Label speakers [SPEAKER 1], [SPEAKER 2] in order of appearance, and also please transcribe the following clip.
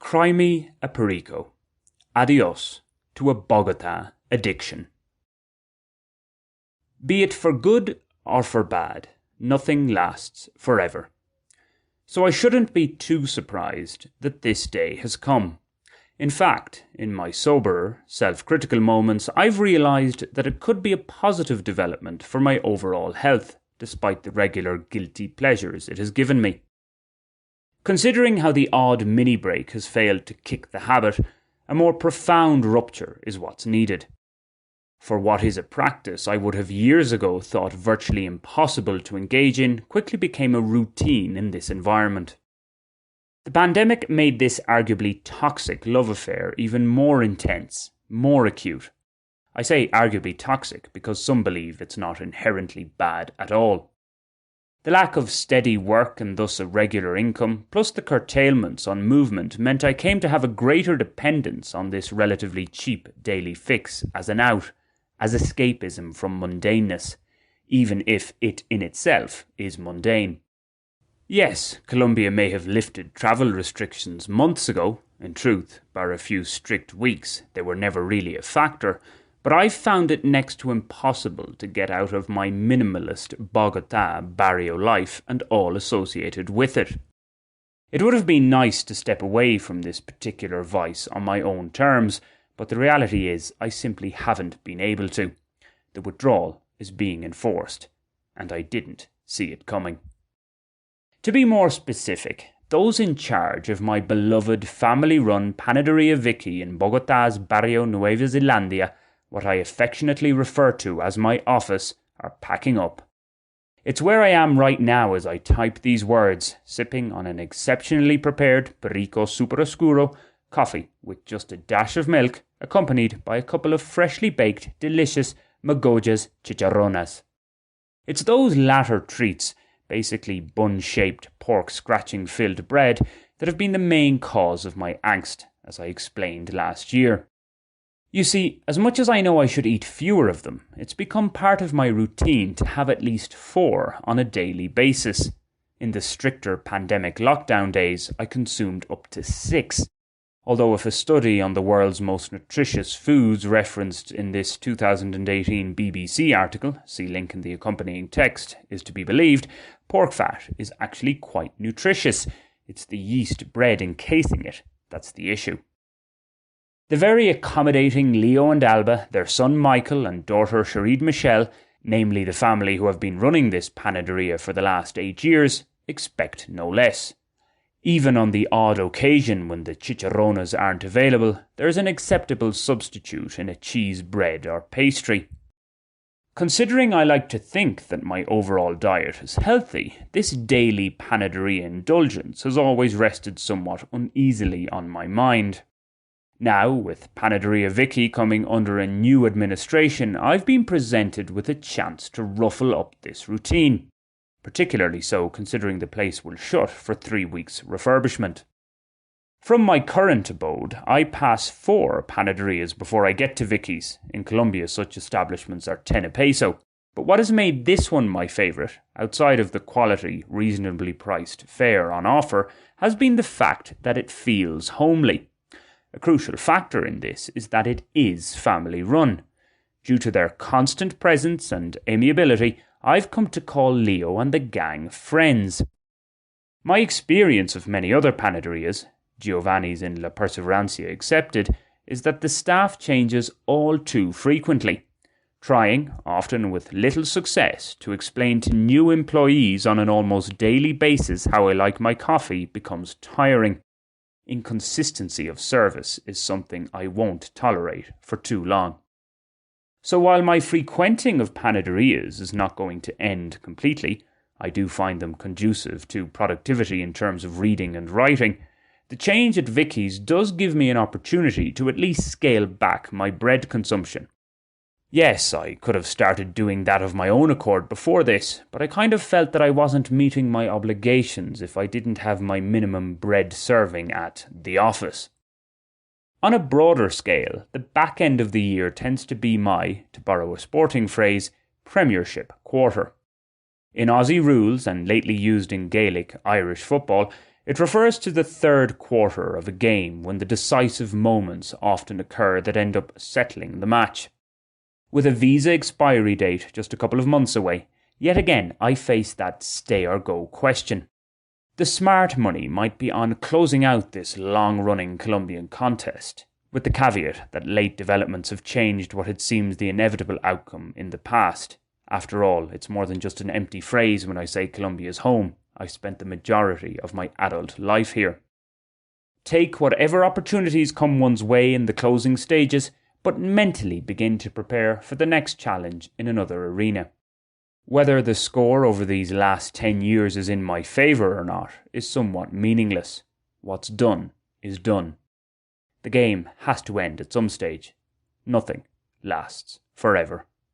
[SPEAKER 1] Cry me a perico. Adiós to a Bogotá addiction. Be it for good or for bad, nothing lasts forever. So I shouldn't be too surprised that this day has come. In fact, in my soberer, self-critical moments, I've realised that it could be a positive development for my overall health, despite the regular guilty pleasures it has given me. Considering how the odd mini-break has failed to kick the habit, a more profound rupture is what's needed. For what is a practice I would have years ago thought virtually impossible to engage in quickly became a routine in this environment. The pandemic made this arguably toxic love affair even more intense, more acute. I say arguably toxic because some believe it's not inherently bad at all. The lack of steady work and thus a regular income, plus the curtailments on movement, meant I came to have a greater dependence on this relatively cheap daily fix as an out, as escapism from mundaneness, even if it in itself is mundane. Yes, Colombia may have lifted travel restrictions months ago. In truth, bar a few strict weeks, they were never really a factor, but I've found it next to impossible to get out of my minimalist Bogotá barrio life and all associated with it. It would have been nice to step away from this particular vice on my own terms, but the reality is I simply haven't been able to. The withdrawal is being enforced, and I didn't see it coming. To be more specific, those in charge of my beloved family-run Panaderia Vicky in Bogotá's Barrio Nueva Zelandia, what I affectionately refer to as my office, are packing up. It's where I am right now as I type these words, sipping on an exceptionally prepared perico super oscuro coffee with just a dash of milk, accompanied by a couple of freshly baked, delicious Magojas chicharronas. It's those latter treats, basically bun-shaped, pork-scratching-filled bread, that have been the main cause of my angst, as I explained last year. You see, as much as I know I should eat fewer of them, it's become part of my routine to have at least 4 on a daily basis. In the stricter pandemic lockdown days, I consumed up to 6. Although if a study on the world's most nutritious foods referenced in this 2018 BBC article, see link in the accompanying text, is to be believed, pork fat is actually quite nutritious. It's the yeast bread encasing it that's the issue. The very accommodating Leo and Alba, their son Michael and daughter Sharid Michelle, namely the family who have been running this panaderia for the last 8 years, expect no less. Even on the odd occasion when the chicharronas aren't available, there's an acceptable substitute in a cheese bread or pastry. Considering I like to think that my overall diet is healthy, this daily panaderia indulgence has always rested somewhat uneasily on my mind. Now, with Panaderia Vicky coming under a new administration, I've been presented with a chance to ruffle up this routine. Particularly so considering the place will shut for 3 weeks refurbishment. From my current abode, I pass 4 panaderias before I get to Vicky's. In Colombia, such establishments are 10 a peso. But what has made this one my favourite, outside of the quality, reasonably priced fare on offer, has been the fact that it feels homely. A crucial factor in this is that it is family run. Due to their constant presence and amiability, I've come to call Leo and the gang friends. My experience of many other panaderias, Giovanni's in La Perseverancia excepted, is that the staff changes all too frequently, trying, often with little success, to explain to new employees on an almost daily basis how I like my coffee becomes tiring. Inconsistency of service is something I won't tolerate for too long. So while my frequenting of panaderias is not going to end completely, I do find them conducive to productivity in terms of reading and writing, the change at Vicky's does give me an opportunity to at least scale back my bread consumption. Yes, I could have started doing that of my own accord before this, but I kind of felt that I wasn't meeting my obligations if I didn't have my minimum bread serving at the office. On a broader scale, the back end of the year tends to be my, to borrow a sporting phrase, Premiership quarter. In Aussie rules and lately used in Gaelic Irish football, It refers to the third quarter of a game when the decisive moments often occur that end up settling the match. With a visa expiry date just a couple of months away, yet again I face that stay or go question. The smart money might be on closing out this long-running Colombian contest, with the caveat that late developments have changed what had seemed the inevitable outcome in the past. After all, it's more than just an empty phrase when I say Colombia's home. I've spent the majority of my adult life here. Take whatever opportunities come one's way in the closing stages, but mentally begin to prepare for the next challenge in another arena. Whether the score over these last 10 years is in my favour or not is somewhat meaningless. What's done is done. The game has to end at some stage. Nothing lasts forever.